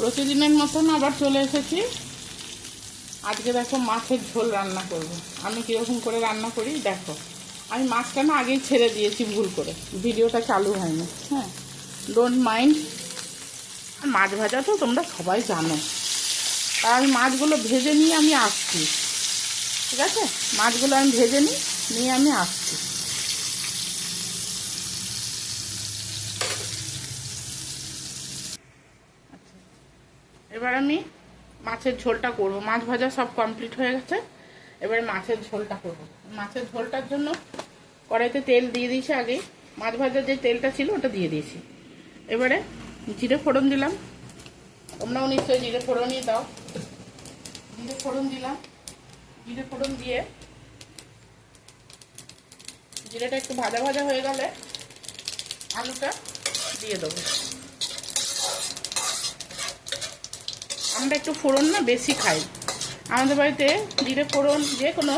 প্রতিদিনের মতন আবার চলে এসেছি। আজকে দেখো মাছের ঝোল রান্না করব। আমি কীরকম করে রান্না করি দেখো। আমি মাছটা না আগেই ছেড়ে দিয়েছি ভুল করে, ভিডিওটা চালু হয়নি। হ্যাঁ, ডোন্ট মাইন্ড। মাছ ভাজা তো তোমরা সবাই জানো। আর আমি মাছগুলো ভেজে নিয়ে আমি আসছি, ঠিক আছে? মাছগুলো আমি ভেজে নিয়ে আমি আসছি। এবার আমি মাছের ঝোলটা করব। মাছ ভাজা সব কমপ্লিট হয়ে গেছে, এবারে মাছের ঝোলটা করব। মাছের ঝোলটার জন্য কড়াইতে তেল দিয়ে দিয়েছি আগে। মাছ ভাজার যে তেলটা ছিল ওটা দিয়ে দিয়েছি। এবারে জিরে ফোড়ন দিলাম। তোমরাও নিশ্চয়ই জিরে ফোড়নই দাও। জিরে ফোড়ন দিলাম। জিরে ফোড়ন দিয়ে জিরেটা একটু ভাজা ভাজা হয়ে গেলে আলুটা দিয়ে দেবো। আমরা একটু ফোড়ন না বেশি খাই আমাদের বাড়িতে। জিরে ফোড়ন যে কোনো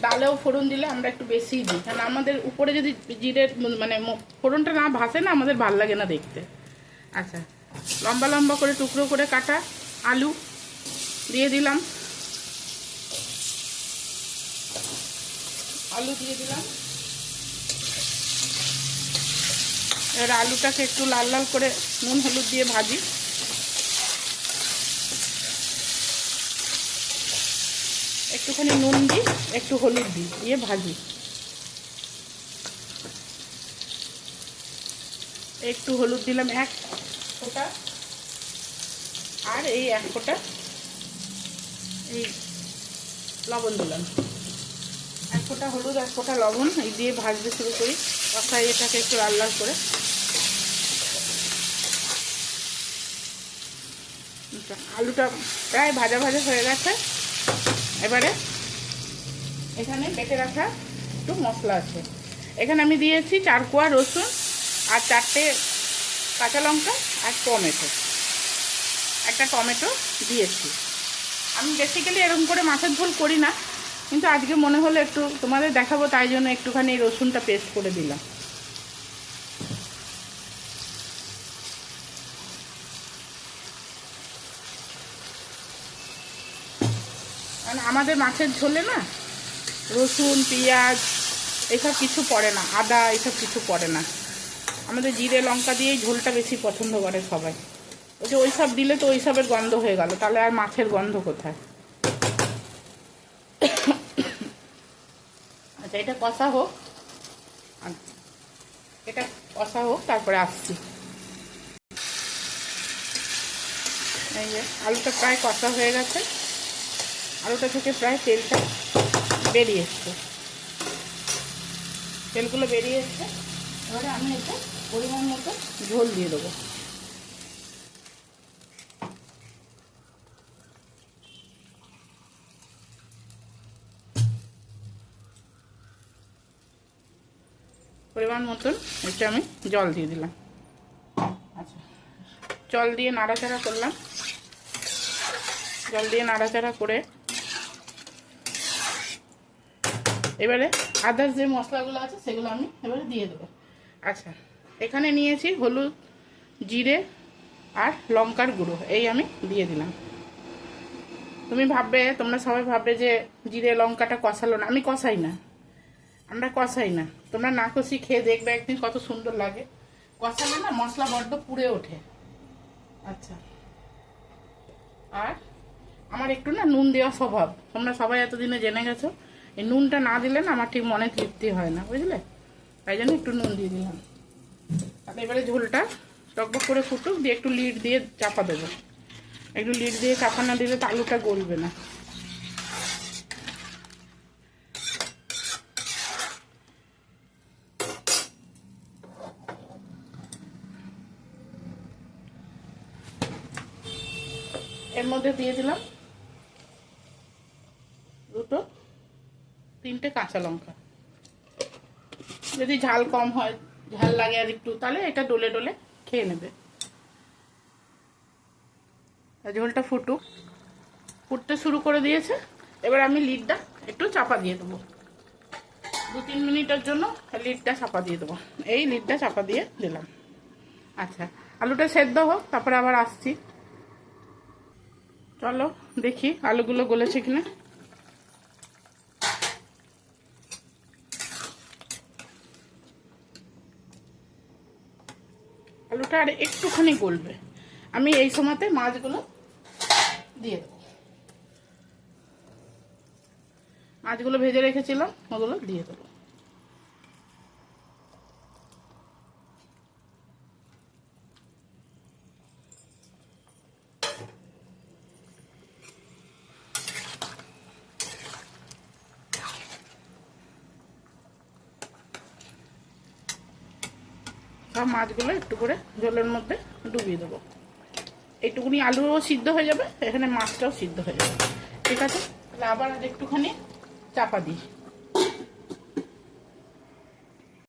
ডালেও ফোড়ন দিলে আমরা একটু বেশিই দিই, কারণ আমাদের উপরে যদি জিরের মানে ফোড়নটা না ভাসে না আমাদের ভাল লাগে না দেখতে। আচ্ছা, লম্বা লম্বা করে টুকরো করে কাটা আলু দিয়ে দিলাম। আলু দিয়ে দিলাম। এবার আলুটাকে একটু লাল লাল করে নুন হলুদ দিয়ে ভাজি। একটুখানি নুন দিই, একটু হলুদ দিই, দিয়ে ভাজি। একটু হলুদ দিলাম এক ফোঁটা, আর এই এক ফোঁটা এই লবণ দিলাম। এক ফোঁটা হলুদ, এক ফোঁটা লবণ এই দিয়ে ভাজতে শুরু করি। কষাই এটাকে একটু লাল লাল করে। আলুটা প্রায় ভাজা ভাজা হয়ে গেছে। এবারে এখানে বেটে রাখা একটু মশলা আছে। এখানে আমি দিয়েছি 4 কোয়া রসুন আর 4টে কাঁচা লঙ্কা আর টমেটো। একটা টমেটো দিয়েছি। আমি বেসিক্যালি এরকম করে মাছের ঝোল করি না, কিন্তু আজকে মনে হলো একটু তোমাদের দেখাবো, তাই জন্য একটুখানি রসুনটা পেস্ট করে দিলাম। মানে আমাদের মাছের ঝোলে না রসুন পেঁয়াজ এসব কিছু পড়ে না, আদা এসব কিছু পড়ে না। আমাদের জিরে লঙ্কা দিয়েই ঝোলটা বেশি পছন্দ করে সবাই। ওই যে ওইসব দিলে তো ওইসবের গন্ধ হয়ে গেল, তাহলে আর মাছের গন্ধ কোথায়? আচ্ছা, এটা কষা হোক, এটা কষা হোক, তারপরে আসছি। এই যে আলুটা প্রায় কষা হয়ে গেছে। আলুটা থেকে প্রায় তেলটা বেরিয়ে এসছে, তেলগুলো বেরিয়ে এসছে। এবারে আমি এটা পরিমাণ মতো ঝোল দিয়ে দেবো। পরিমাণ মতন এটা আমি জল দিয়ে দিলাম। আচ্ছা, জল দিয়ে নাড়াচাড়া করলাম। জল দিয়ে নাড়াচাড়া করে এবারে আদার্স যে মশলাগুলো আছে সেগুলো আমি এবারে দিয়ে দেবো। আচ্ছা, এখানে নিয়েছি হলুদ, জিরে আর লঙ্কার গুঁড়ো, এই আমি দিয়ে দিলাম। তোমরা সবাই ভাববে যে জিরে লঙ্কাটা কষালো না। আমি কষাই না, আমরা কষাই না। তোমরা না কষি খেয়ে দেখবে একদিন কত সুন্দর লাগে। কষালে না মশলা বড্ড পুড়ে ওঠে। আচ্ছা, আর আমার একটু না নুন দেওয়া স্বভাব, তোমরা সবাই এতদিনে জেনে গেছো। এই নুনটা না দিলে না আমার ঠিক মনে তৃপ্তি হয় না, বুঝলে? তাই জন্য একটু নুন দিয়ে দিলাম। তাহলে এবারে ঝোলটা টকবক করে ফুটুক, দিয়ে একটু লিড দিয়ে চাপা দেবো। একটু লিড দিয়ে চাপা না দিলে তো আলুটা গলবে না। এর মধ্যে দিয়ে দিলাম 2-3টে কাঁচা লঙ্কা। যদি ঝাল কম হয়, ঝাল লাগে আর একটু, তাহলে এটা ডলে ডলে খেয়ে নেবে। ঝোলটা ফুটতে শুরু করে দিয়েছে। এবার আমি লিডটা একটু চাপা দিয়ে দেবো। 2-3 মিনিটের জন্য লিডটা চাপা দিয়ে দেবো। এই লিডটা চাপা দিয়ে দিলাম। আচ্ছা, আলুটা সেদ্ধ হোক, তারপরে আবার আসছি। চলো দেখি আলুগুলো গলেছে কিনা। আলুটা আর একটুখানি গলবে, আমি এই সময়তে মাছগুলো দিয়ে দেবো। মাছগুলো ভেজে রেখেছিলাম ওগুলো দিয়ে দেবো। সব মাছগুলো একটু করে জলের মধ্যে ডুবিয়ে দেবো। এইটুকুনি আলুও সিদ্ধ হয়ে যাবে, এখানে মাছটাও সিদ্ধ হয়ে যাবে। ঠিক আছে, তাহলে আবার একটুখানি চাপা দিই।